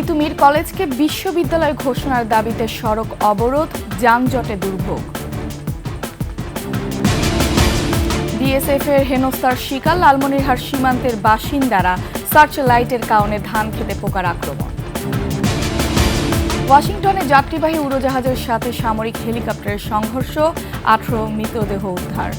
তিতুমির কলেজকে বিশ্ববিদ্যালয় ঘোষণার দাবিতে সড়ক অবরোধ, যানজটে দুর্ভোগ। বিএসএফের হেনস্থার শিকার লালমনিরহাট সীমান্তের বাসিন্দারা, সার্চ লাইটের কারণে ধান খেতে পোকার আক্রমণ। ওয়াশিংটনে যাত্রীবাহী উড়োজাহাজের সাথে সামরিক হেলিকপ্টারের সংঘর্ষ, 18 মৃতদেহ উদ্ধার।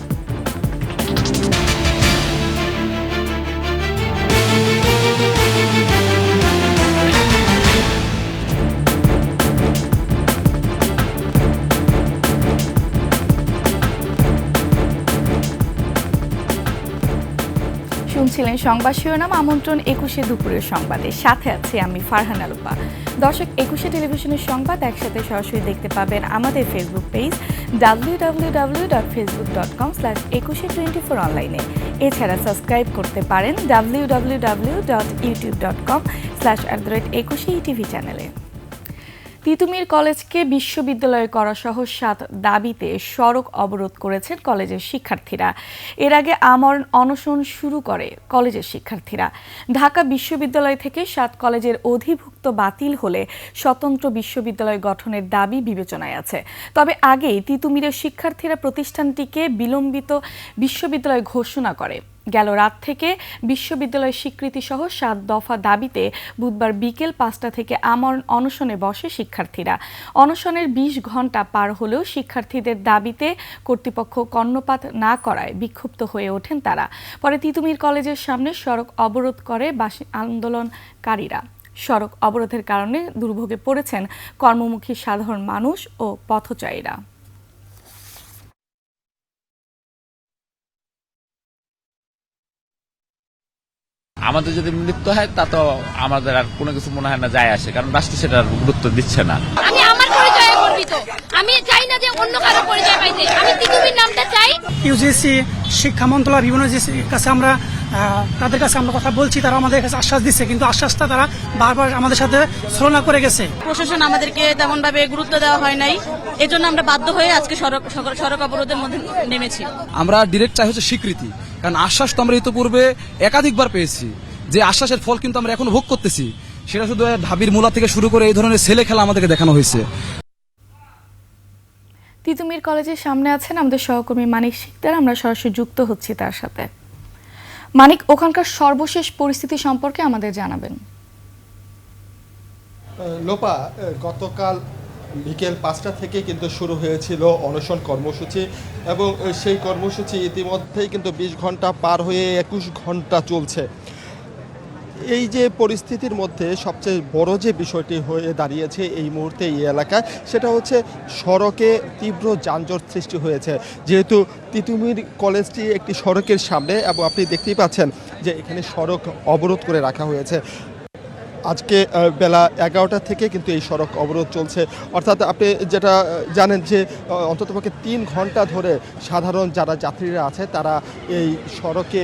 শুনছিলেন সংবাদ শিরোনাম, আমন্ত্রণ 21শে দুপুরের সংবাদে, সাথে আছি আমি ফারহান আলুপা। দর্শক, 21শে টেলিভিশনের সংবাদ একসাথে সরাসরি দেখতে পাবেন আমাদের ফেসবুক পেজ www.facebook.com/21she24 অনলাইনে। এছাড়া সাবস্ক্রাইব করতে পারেন www.youtube.com/21sheTV চ্যানেলে। তিতুমির কলেজকে বিশ্ববিদ্যালয় করা সহ 7 দাবিতে সড়ক অবরোধ করেছেন কলেজের শিক্ষার্থীরা। এর আগে আমরণ অনশন শুরু করে কলেজের শিক্ষার্থীরা। ঢাকা বিশ্ববিদ্যালয় থেকে 7 কলেজের অধিভুক্ত বাতিল হলে স্বতন্ত্র বিশ্ববিদ্যালয় গঠনের দাবি বিবেচনায় আছে। তবে আগেই তিতুমিরের শিক্ষার্থীরা প্রতিষ্ঠানটিকে বিলম্বিত বিশ্ববিদ্যালয় ঘোষণা করে। গেল রাত থেকে বিশ্ববিদ্যালয় স্বীকৃতি সহ 7 দফা দাবিতে বুধবার বিকেল 5টা থেকে আমরণ অনশনে বসে শিক্ষার্থীরা। অনশনের 20 ঘণ্টা পার হলেও শিক্ষার্থীদের দাবিতে কর্তৃপক্ষ কর্ণপাত না করায় বিক্ষুব্ধ হয়ে ওঠেন তারা। পরে তিতুমির কলেজের সামনে সড়ক অবরোধ করে আন্দোলনকারীরা। সড়ক অবরোধের কারণে দুর্ভোগে পড়েছেন কর্মমুখী সাধারণ মানুষ ও পথচারীরা। আমাদের যদি মৃত্যু হয় তা তো আমাদের আর কোনো কিছু মনে হয় না যায় আসে, কারণ রাষ্ট্র সেটার গুরুত্ব দিচ্ছে না। আমি আমার পরিচয়ে গর্বিত, আমি চাই না যে অন্য কারো পরিচয় পাইতে, আমি তিতুমির নামটা চাই। ইউজিসি, শিক্ষা মন্ত্রণালয়, বিভিন্ন কাছে আমরা তাদের কাছে আমরা কথা বলছি, তারা আমাদের কাছে আশ্বাস দিচ্ছে, কিন্তু আশ্বাসটা তারা বারবার আমাদের সাথে ছলনা করে গেছে। প্রশাসন আমাদেরকে তেমন ভাবে গুরুত্ব দেওয়া হয় নাই, এজন্য আমরা বাধ্য হয়ে আজকে সড়ক অবরোধের মধ্যে নেমেছি। আমরা ডিরেক্ট চাই হচ্ছে স্বীকৃতি, কারণ আশ্বাস তো আমরা ইতিপূর্বে একাধিকবার পেয়েছি, যে আশ্বাসের ফল কিন্তু আমরা এখন ভোগ করতেছি। সেটা শুধু ঢাবির মূলা থেকে শুরু করে এই ধরনের ছেলে খেলা আমাদেরকে দেখানো হয়েছে। তিতুমির কলেজের সামনে আছেন আমাদের সহকর্মী মানিক শিকদার, আমরা সরাসরি যুক্ত হচ্ছি তার সাথে। মানিক, ওখানকার সর্বশেষ পরিস্থিতি সম্পর্কে আমাদের জানাবেন। লোপা, গতকাল বিকেল 5টা থেকে কিন্তু শুরু হয়েছিল অনশন কর্মসূচি, এবং সেই কর্মসূচি ইতিমধ্যেই কিন্তু 20 ঘন্টা পার হয়ে 21 ঘন্টা চলছে। এই যে পরিস্থিতির মধ্যে সবচেয়ে বড় যে বিষয়টি হয়ে দাঁড়িয়েছে এই মুহূর্তে এই এলাকায়, সেটা হচ্ছে সড়কে তীব্র যানজট সৃষ্টি হয়েছে। যেহেতু তিতুমির কলেজটি একটি সড়কের সামনে, এবং আপনি দেখতেই পাচ্ছেন যে এখানে সড়ক অবরোধ করে রাখা হয়েছে। আজকে বেলা 11টা থেকে কিন্তু এই সড়ক অবরোধ চলছে। অর্থাৎ আপনি যেটা জানেন যে অন্ততপক্ষে 3 ঘন্টা ধরে সাধারণ যারা যাত্রীরা আছে তারা এই সড়কে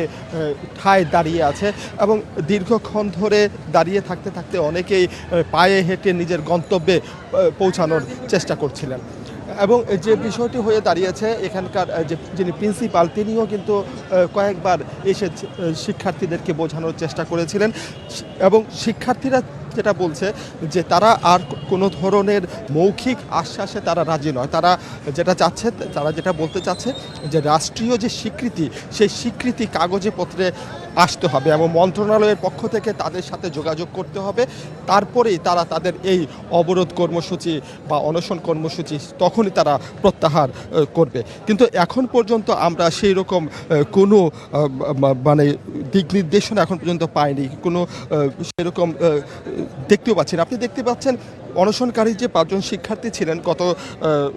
ঠায় দাঁড়িয়ে আছে, এবং দীর্ঘক্ষণ ধরে দাঁড়িয়ে থাকতে থাকতে অনেকেই পায়ে হেঁটে নিজের গন্তব্যে পৌঁছানোর চেষ্টা করছিলেন। এবং যে বিষয়টি হয়ে দাঁড়িয়েছে, এখানকার যিনি প্রিন্সিপাল তিনিও কিন্তু কয়েকবার এসে শিক্ষার্থীদেরকে বোঝানোর চেষ্টা করেছিলেন, এবং শিক্ষার্থীরা যেটা বলছে যে তারা আর কোনো ধরনের মৌখিক আশ্বাসে তারা রাজি নয়। তারা যেটা চাচ্ছে, তারা যেটা বলতে চাচ্ছে যে রাষ্ট্রীয় যে স্বীকৃতি, সেই স্বীকৃতি কাগজে পত্রে আসতে হবে, এবং মন্ত্রণালয়ের পক্ষ থেকে তাদের সাথে যোগাযোগ করতে হবে। তারপরেই তারা তাদের এই অবরোধ কর্মসূচি বা অনশন কর্মসূচি তখনই তারা প্রত্যাহার করবে। কিন্তু এখন পর্যন্ত আমরা সেই রকম কোনো মানে দিক নির্দেশনা এখন পর্যন্ত পাইনি, কোনো সেরকম দেখতেও পাচ্ছেন। আপনি দেখতে পাচ্ছেন অনশনকারী যে 5 জন শিক্ষার্থী ছিলেন, গত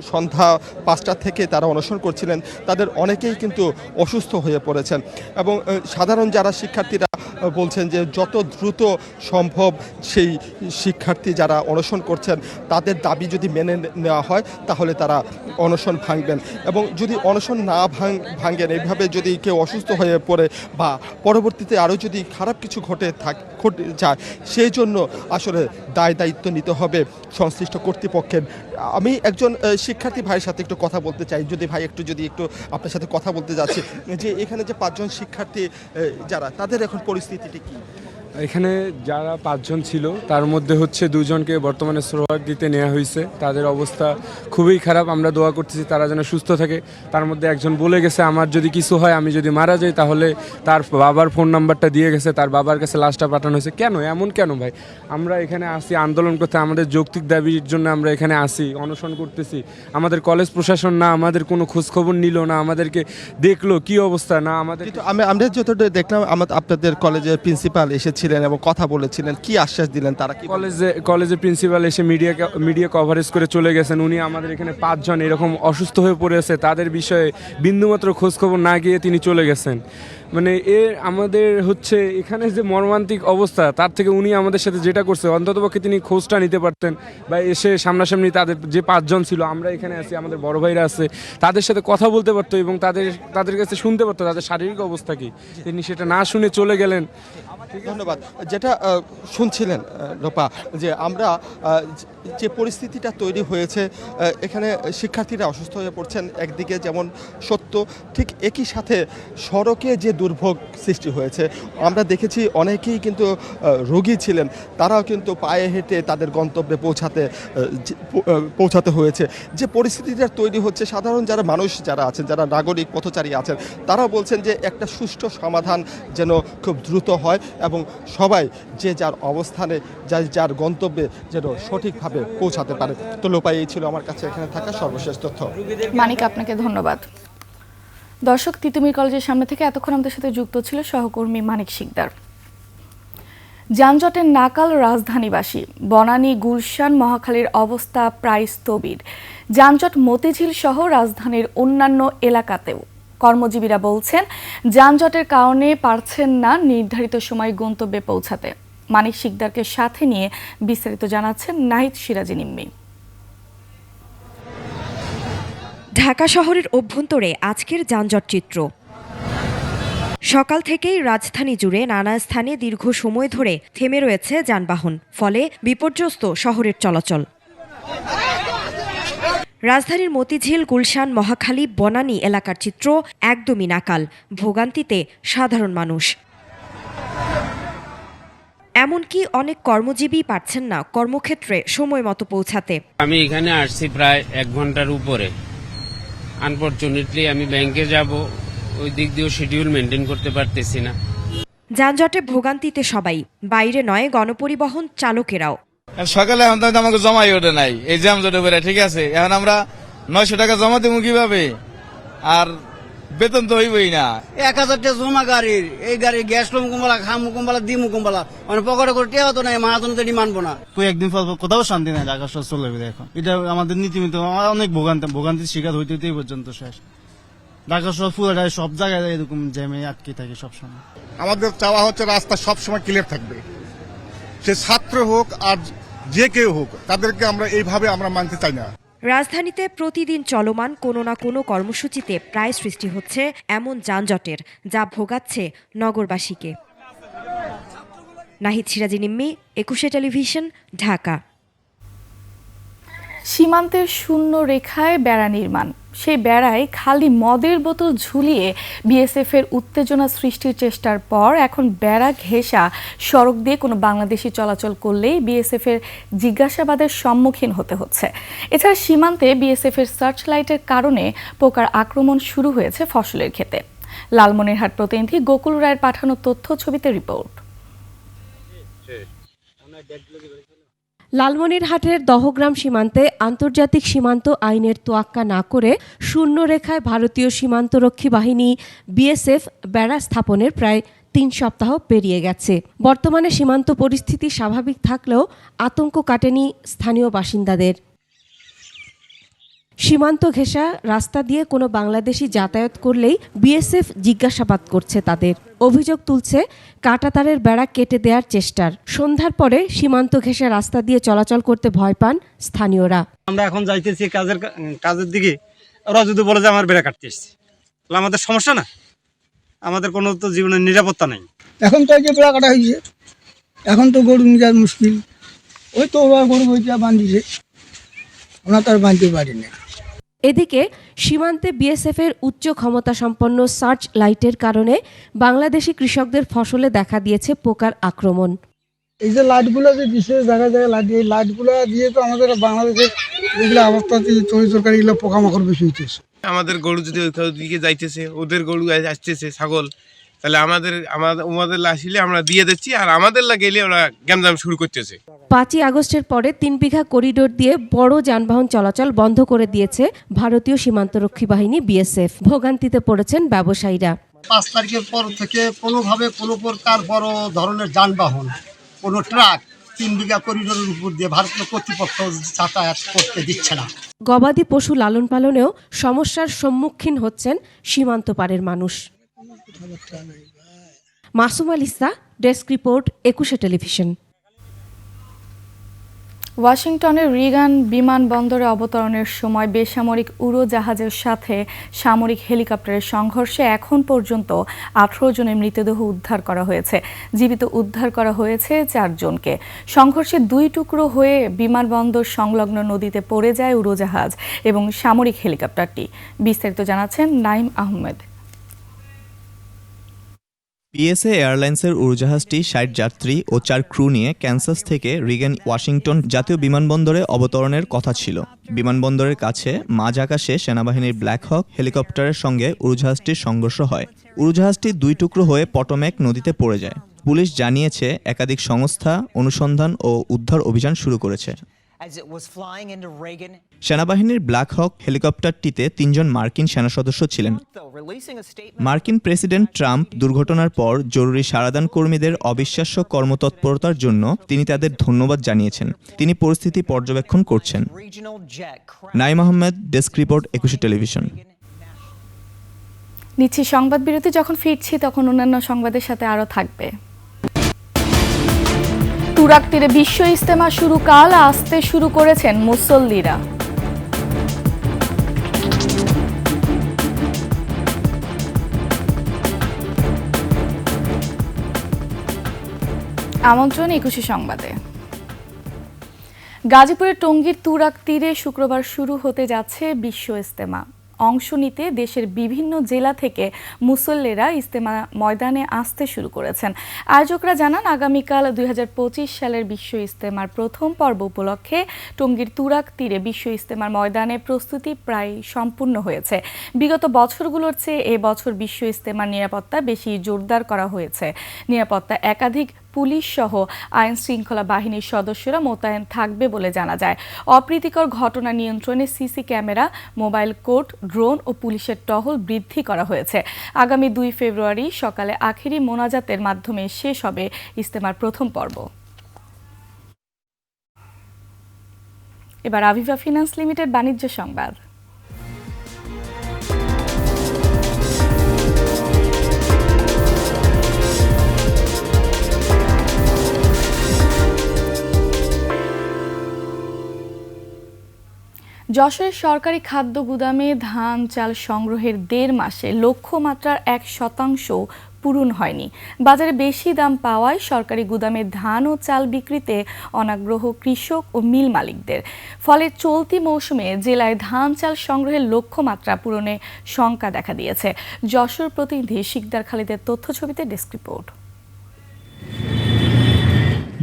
সন্ধ্যা 5টা থেকে তারা অনশন করছিলেন, তাদের অনেকেই কিন্তু অসুস্থ হয়ে পড়েছেন। এবং সাধারণ যারা শিক্ষার্থীরা বলছেন যে যত দ্রুত সম্ভব সেই শিক্ষার্থী যারা অনশন করছেন তাদের দাবি যদি মেনে নেওয়া হয় তাহলে তারা অনশন ভাঙবেন, এবং যদি অনশন না ভাঙেন, এইভাবে যদি কেউ অসুস্থ হয়ে পড়ে বা পরবর্তীতে আরও যদি খারাপ কিছু ঘটে যায়, সেই জন্য আসলে দায়িত্ব নিতে হবে সংশ্লিষ্ট কর্তৃপক্ষের। আমি একজন শিক্ষার্থী ভাইয়ের সাথে একটু কথা বলতে চাই, যদি ভাই একটু আপনার সাথে কথা বলতে যাচ্ছি যে এখানে যে 5 জন শিক্ষার্থী যারা, তাদের এখন পরিস্থিতিটি কি? এখানে যারা 5 জন ছিল তার মধ্যে হচ্ছে 2 জনকে বর্তমানে সোহরাগ দিতে নেওয়া হয়েছে। তাদের অবস্থা খুবই খারাপ। আমরা দোয়া করতেছি তারা যেন সুস্থ থাকে। তার মধ্যে একজন বলে গেছে আমার যদি কিছু হয়, আমি যদি মারা যাই, তাহলে তার বাবার ফোন নাম্বারটা দিয়ে গেছে, তার বাবার কাছে লাশটা পাঠানো হয়েছে। কেন এমন কেন ভাই? আমরা এখানে আসি আন্দোলন করতে, আমাদের যৌক্তিক দাবির জন্য আমরা এখানে আসি, অনশন করতেছি। আমাদের কলেজ প্রশাসন না আমাদের কোনো খোঁজখবর নিল না, আমাদেরকে দেখলো কি অবস্থা না আমাদের। কিন্তু আমরা যতটা দেখলাম আপনাদের কলেজের প্রিন্সিপাল এসেছিলেন এবং কথা বলেছিলেন, কি আশ্বাস দিলেন তারা? কি কলেজের প্রিন্সিপাল এসে মিডিয়া কভারেজ করে চলে গেছেন। উনি আমাদের এখানে 5 জন এরকম অসুস্থ হয়ে পড়ে আছে, তাদের বিষয়ে বিন্দুমাত্র খোঁজখবর না গিয়ে তিনি চলে গেছেন। মানে আমাদের হচ্ছে এখানে যে মর্মান্তিক অবস্থা, তার থেকে উনি আমাদের সাথে যেটা করছে অন্ততপক্ষে তিনি খোঁজটা নিতে পারতেন, বা এসে সামনাসামনি তাদের যে 5 জন ছিল, আমরা এখানে আছি, আমাদের বড় ভাইরা আছে, তাদের সাথে কথা বলতে পারতো এবং তাদের কাছে শুনতে পারতো তাদের শারীরিক অবস্থা কি। তিনি সেটা না শুনে চলে গেলেন। ধন্যবাদ। যেটা শুনছিলেন লোপা, যে আমরা যে পরিস্থিতিটা তৈরি হয়েছে, এখানে শিক্ষার্থীরা অসুস্থ হয়ে পড়ছেন একদিকে যেমন সত্য, ঠিক একই সাথে সড়কে যে দুর্ভোগ সৃষ্টি হয়েছে, আমরা দেখেছি অনেকেই কিন্তু রোগী ছিলেন, তারাও কিন্তু পায়ে হেঁটে তাদের গন্তব্যে পৌঁছাতে হয়েছে। যে পরিস্থিতিটা তৈরি হচ্ছে, সাধারণ মানুষ যারা আছেন, যারা নাগরিক পথচারী আছেন, তারাও বলছেন যে একটা সুষ্ঠু সমাধান যেন খুব দ্রুত হয় এবং সবাই যে যার অবস্থানে যার গন্তব্যে যেন সঠিকভাবে পৌঁছাতে পারে। তো লোপাই, এই ছিল আমার কাছে এখানে থাকা সর্বশেষ তথ্য। মানিক, আপনাকে ধন্যবাদ। দর্শক, তিতুমির কলেজের সামনে থেকে এতক্ষণ আমাদের সাথে যুক্ত ছিল সহকর্মী মানিক শিকদার। যানজটের নাকাল রাজধানীবাসী। বনানী, গুলশান, মহাখালীর অবস্থা প্রায় স্থবির। যানজট মতিঝিল সহ রাজধানীর অন্যান্য এলাকাতেও। কর্মজীবীরা বলছেন যানজটের কারণে পারছেন না নির্ধারিত সময় গন্তব্যে পৌঁছাতে। মানিক শিকদারকে সাথে নিয়ে বিস্তারিত জানাচ্ছেন নাহিদ সিরাজি নিম্মি। ঢাকা শহরের অভ্যন্তরে আজকের যানজট চিত্র। সকাল থেকেই রাজধানী জুড়ে নানা স্থানে দীর্ঘ সময় ধরে থেমে রয়েছে যানবাহন, ফলে বিপর্যস্ত শহরের চলাচল। রাজধানীর মতিঝিল, গুলশান, মহাখালী, বনানী এলাকার চিত্র একদমই নাকাল। ভোগান্তিতে সাধারণ মানুষ। এমনকি অনেক কর্মজীবী পারছেন না কর্মক্ষেত্রে সময় মতো পৌঁছাতে। আমি এখানে আসছি প্রায় 1 ঘন্টার উপরে। আনফরচুনেটলি আমি ব্যাংকে যাব, ওই দিক দিয়েও শিডিউল মেনটেন করতে পারতেছি না। যানজটে ভোগান্তিতে সবাই, বাইরে নয় গণপরিবহন চালকেরাও। সকালে এখন তো আমাকে জমাই ওঠে নাই এই যানজটে করে, ঠিক আছে, এখন আমরা 900 টাকা জমা দেবো কিভাবে? আর বেতন তো হইবই না। 1000 টাকা জমা গাড়ির, এই গাড়ি গ্যাস লোম কুম্বালা, খামু কুম্বালা, দিমু কুম্বালা, মানে পকেটে করে টেয়া তো নাই, মাহাজন তো মানবো না। একদিন পর কোথাও শান্তি নাই, ঢাকা শহর চলে যাবে এখন। এটা আমাদের নীতিমিত অনেক ভোগান্তির শিকার হইতে এই পর্যন্ত শেষ। ঢাকা শহর পুরোটাই সব জায়গায় এরকম জ্যামে আটকে থাকে সবসময়। আমাদের চাওয়া হচ্ছে রাস্তা সবসময় ক্লিয়ার থাকবে, সে ছাত্র হোক আর যে কেউ হোক, তাদেরকে আমরা এইভাবে আমরা মানতে চাই না। রাজধানীতে প্রতিদিন চলমান কোনো না কোনো কর্মসূচিতে প্রায় সৃষ্টি হচ্ছে এমন যানজটের, যা ভোগাচ্ছে নগরবাসীকে। নাহিদ সিরাজি নিম্মি, 21 টেলিভিশন, ঢাকা। সীমান্তের শূন্য রেখায় বেড়া নির্মাণ। সেই বেড়ায় খালি মদের বোতল ঝুলিয়ে বিএসএফের উত্তেজনা সৃষ্টির চেষ্টার পর এখন বেড়া ঘেঁষা সড়ক দিয়ে কোনো বাংলাদেশি চলাচল করলেই বিএসএফের জিজ্ঞাসাবাদের সম্মুখীন হতে হচ্ছে। এছাড়া সীমান্তে বিএসএফের সার্চ লাইটের কারণে পোকার আক্রমণ শুরু হয়েছে ফসলের ক্ষেতে। লালমনিরহাট প্রতিনিধি গোকুল রায়ের পাঠানো তথ্য ছবিতে রিপোর্ট। লালমনিরহাটের দহগ্রাম সীমান্তে আন্তর্জাতিক সীমান্ত আইনের তোয়াক্কা না করে শূন্য রেখায় ভারতীয় সীমান্তরক্ষী বাহিনী বিএসএফ বেড়া স্থাপনের প্রায় 3 সপ্তাহ পেরিয়ে গেছে। বর্তমানে সীমান্ত পরিস্থিতি স্বাভাবিক থাকলেও আতঙ্ক কাটেনি স্থানীয় বাসিন্দাদের। সীমান্ত ঘেঁষা রাস্তা দিয়ে কোনো বাংলাদেশি যাতায়াত করলেই বিএসএফ জিজ্ঞাসাবাদ করছে তাদের। অভিযোগ তুলছে কাঁটাতারের বেড়া কেটে দেওয়ার চেষ্টার। সন্ধ্যার পরে সীমান্ত ঘেঁষা রাস্তা দিয়ে চলাচল করতে ভয় পান স্থানীয়রা। আমরা এখন যাইতেছি কাজের দিকে, ওরা যদি বলে যে আমার বেড়া কাটতে এসেছি, তাহলে আমাদের সমস্যা না, আমাদের কোনো তো জীবনের নিরাপত্তা নেই। এখন তো এই যে বেড়া কাটা হয়েছে, এখন তো গরু নিয়ে যাওয়া মুশকিল। ওই তো ওরা গরু বইটা বাঁধিছে, ওরা তো আর বাঁধতে পারি না। এদিকে সীমান্তে বিএসএফের উচ্চ ক্ষমতা সম্পন্ন সার্চ লাইটের কারণে বাংলাদেশি কৃষকদের ফসলে দেখা দিয়েছে পোকার আক্রমণ। এই যে লাইটগুলো যে বিশেষ জায়গায় জায়গায় লাইট, এই লাইটগুলো দিয়ে তো আমাদের বাংলাদেশের যেগুলো অবস্থা তরি তরকারি এগুলো পোকামাকড় বেশি হইতেছে। আমাদের গরু যদি ওইদিকে যাইতেছে, ওদের গরু আসতেছে ছাগল, তাহলে আমাদের আসলে আমরা দিয়ে দিচ্ছি, আর আমাদের লাগেলে ওরা গ্যামজাম শুরু করতেছে। 5ই আগস্টের পরে 3 বিঘা করিডোর দিয়ে বড় যানবাহন চলাচল বন্ধ করে দিয়েছে ভারতীয় সীমান্তরক্ষী বাহিনী বিএসএফ। ভোগান্তিতে পড়েছেন ব্যবসায়ীরা। 5 তারিখের পর থেকে কোনোভাবে কোনো প্রকার বড় ধরনের যানবাহন, কোনো ট্রাক 3 বিঘা করিডোরের উপর দিয়ে ভারতীয় কর্তৃপক্ষ যাতায়াত করতে দিচ্ছে না। গবাদি পশু লালন পালনেও সমস্যার সম্মুখীন হচ্ছেন সীমান্ত পারের মানুষ। Masum আলিসা, desk report, 21 television. ওয়াশিংটনের রিগান বিমানবন্দরে অবতরণের সময় বেসামরিক উড়োজাহাজের সাথে সামরিক হেলিকপ্টারের সংঘর্ষে এখন পর্যন্ত 18 জনের মৃতদেহ উদ্ধার করা হয়েছে। জীবিত উদ্ধার করা হয়েছে 4 জনকে। সংঘর্ষে 2 টুকরো হয়ে বিমানবন্দর সংলগ্ন নদীতে পড়ে যায় উড়োজাহাজ এবং সামরিক হেলিকপ্টারটি। বিস্তারিত জানাচ্ছেন নাইম আহমেদ। পিএসএ এয়ারলাইন্সের উড়োজাহাজটি 60 যাত্রী ও 4 ক্রু নিয়ে ক্যানসাস থেকে রিগান ওয়াশিংটন জাতীয় বিমানবন্দরে অবতরণের কথা ছিল। বিমানবন্দরের কাছে মাঝ আকাশে সেনাবাহিনীর ব্ল্যাক হক হেলিকপ্টারের সঙ্গে উড়োজাহাজটির সংঘর্ষ হয়। উড়োজাহাজটি 2 টুকরো হয়ে পটোম্যাক নদীতে পড়ে যায়। পুলিশ জানিয়েছে একাধিক সংস্থা অনুসন্ধান ও উদ্ধার অভিযান শুরু করেছে। সেনাবাহিনীর ব্ল্যাক হক হেলিকপ্টারটিতে 3 জন মার্কিন সেনা সদস্য ছিলেন। মার্কিন প্রেসিডেন্ট ট্রাম্প দুর্ঘটনার পর জরুরি সারাদান কর্মীদের অবিশ্বাস্য কর্মতৎপরতার জন্য তিনি তাদের ধন্যবাদ জানিয়েছেন। তিনি পরিস্থিতি পর্যবেক্ষণ করছেন। Naim Ahmed, desk report, 21 television. নিচ্ছি সংবাদ বিরতি। যখন ফিরছি তখন অন্যান্য সংবাদের সাথে আরও থাকবে। তুরাগ তীরে বিশ্ব ইজতেমা শুরু কাল আসতে শুরু করেছেন মুসল্লিরা। আমন্ত্রণ 21 সংবাদে। গাজীপুরের টঙ্গীর তুরাগ তীরে শুক্রবার শুরু হতে যাচ্ছে বিশ্ব ইজতেমা। অংশ নিতে দেশের বিভিন্ন জেলা থেকে মুসল্লিরা ইজতেমা ময়দানে আসতে শুরু করেছেন। আয়োজকরা জানান আগামীকাল 2025 সালের বিশ্ব ইজতেমার প্রথম পর্ব উপলক্ষে টঙ্গীর তুরাগ তীরে বিশ্ব ইজতেমার ময়দানে প্রস্তুতি প্রায় সম্পূর্ণ হয়েছে। বিগত বছরগুলোর চেয়ে এবছর বিশ্ব ইজতেমার নিরাপত্তা বেশি জোরদার করা হয়েছে। নিরাপত্তা একাধিক পুলিশ সহ আইন শৃঙ্খলা বাহিনীর সদস্যরা মোতায়েন থাকবে বলে জানা যায়। অপ্রীতিকর ঘটনা নিয়ন্ত্রণে CC camera, mobile court, drone ও পুলিশের টহল বৃদ্ধি করা হয়েছে। আগামী 2 ফেব্রুয়ারি সকালে আখেরি মোনাজাতের মাধ্যমে শেষ হবে ইজতেমার প্রথম পর্ব। এবার আভিভা ফিন্যান্স লিমিটেড বাণিজ্য সংবাদ। যশোরের সরকারি খাদ্য গুদামে ধান চাল সংগ্রহের 1.5 মাসে লক্ষ্যমাত্রার 1% পূরণ হয়নি। বাজারে বেশি দাম পাওয়ায় সরকারি গুদামে ধান ও চাল বিক্রিতে অনাগ্রহ কৃষক ও মিল মালিকদের। ফলে চলতি মৌসুমে জেলায় ধান চাল সংগ্রহের লক্ষ্যমাত্রা পূরণে শঙ্কা দেখা দিয়েছে। যশোর প্রতিনিধি শিকদার খালিদের তথ্যছবিতে ডেস্ক রিপোর্ট।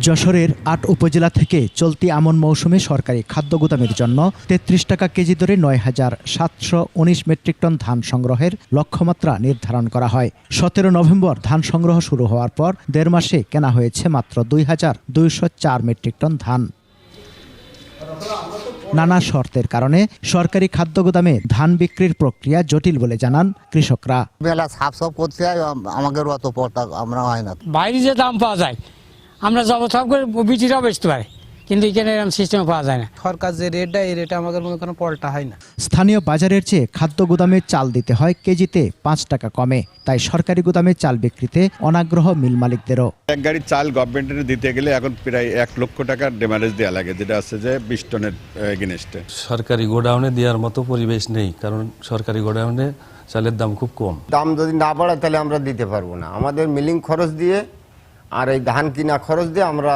যশোরের 8 উপজেলা থেকে চলতি আমন মৌসুমে সরকারি খাদ্য গুদামের জন্য 33 টাকা কেজি দরে 9,719 মেট্রিক টন ধান সংগ্রহের লক্ষ্যমাত্রা নির্ধারণ করা হয়। 17 নভেম্বর ধান সংগ্রহ শুরু হওয়ার পর 1.5 মাসে কেনা হয়েছে মাত্র 2,204 মেট্রিক টন ধান। নানা শর্তের কারণে সরকারি খাদ্য গুদামে ধান বিক্রির প্রক্রিয়া জটিল বলে জানান কৃষকরা। বেলা সাফ করতে আমাদের অত পড়তা আমরা হয় না। বাইরে যে দাম পাওয়া যায় আমরা সব করে বিচিটাও বেচতে পারি, কিন্তু এখানে এরকম সিস্টেম পাওয়া যায় না। সরকার যে রেটটা এই রেটে আমাদের মনে কোনো পলটা হয় না। স্থানীয় বাজারের চেয়ে খাদ্য গুদামে চাল দিতে হয় কেজিতে 5 টাকা কমে, তাই সরকারি গুদামে চাল বিক্রিতে অনাগ্রহ মিল মালিকদেরও। এক গাড়ি চাল গভর্নমেন্টের দিতে গেলে এখন প্রায় 1 লক্ষ টাকার ডেমারেজ দেওয়া লাগে, যেটা আছে যে 20 টনের এগেনস্টে। সরকারি গোডাউনে দেওয়ার মতো পরিবেশ নেই, কারণ সরকারি গোডাউনে চালের দাম খুব কম। দাম যদি না বাড়ায় তাহলে আমরা দিতে পারবো না। আমাদের মিলিং খরচ দিয়ে আর এই ধান কিনা খরচ দিয়ে আমরা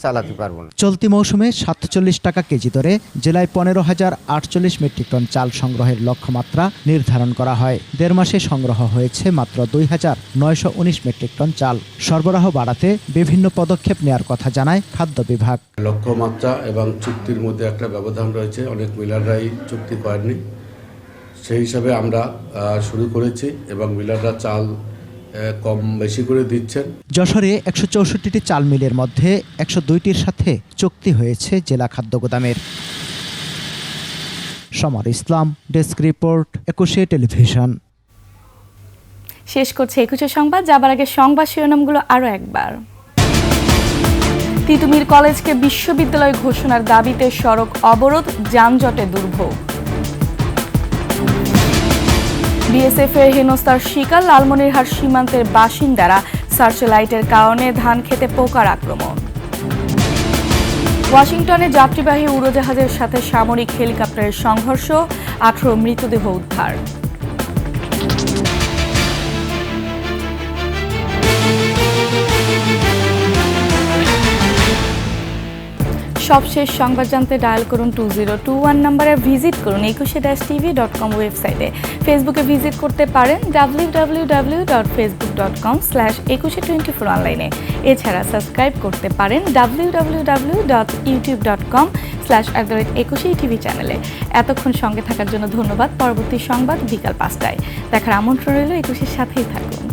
চালাতে পারবো না। চলতি মৌসুমে 47 টাকা কেজি দরে জেলায় 15,048 মেট্রিক টন চাল সংগ্রহের লক্ষ্যমাত্রা নির্ধারণ করা হয়। 1.5 মাসে সংগ্রহ হয়েছে মাত্র 2,919 মেট্রিক টন চাল। সরবরাহ বাড়াতে বিভিন্ন পদক্ষেপ নেওয়ার কথা জানায় খাদ্য বিভাগ। লক্ষ্যমাত্রা এবং চুক্তির মধ্যে একটা ব্যবধান রয়েছে, অনেক মিলাররাই চুক্তি করেননি। সেই হিসাবে আমরা শুরু করেছি এবং মিলাররা চাল কম বেশি করে দিচ্ছেন। যশোরে 164টি চাল মিলের মধ্যে 102টির সাথে চুক্তি হয়েছে জেলা খাদ্য গুদামের। সমর ইসলাম, ডেস্ক রিপোর্ট, 21 টেলিভিশন। শেষ করছে 21 সংবাদ। যাবার আগে সংবাদ শিরোনামগুলো আরও একবার। তিতুমির কলেজকে বিশ্ববিদ্যালয় ঘোষণার দাবিতে সড়ক অবরোধ, যানজটে দুর্ভোগ। বিএসএফ এর হেনস্থার শিকার লালমনিরহাট সীমান্তের বাসিন্দারা, সার্চলাইটের কারণে ধান খেতে পোকার আক্রমণ। ওয়াশিংটনে যাত্রীবাহী উড়োজাহাজের সাথে সামরিক হেলিকপ্টারের সংঘর্ষ, 18 মৃতদেহ উদ্ধার। সবশেষ সংবাদ জানতে ডায়াল করুন 2021 নম্বরে, ভিজিট করুন 21-tv.com ওয়েবসাইটে। ফেসবুকে ভিজিট করতে পারেন www.facebook.com/2124 অনলাইনে। এছাড়া সাবস্ক্রাইব করতে পারেন www.youtube.com/21tv চ্যানেলে। এতক্ষণ সঙ্গে থাকার জন্য ধন্যবাদ। পরবর্তী সংবাদ বিকাল 5টায় দেখার আমন্ত্রণ রইল। 21-এর সাথেই থাকুন।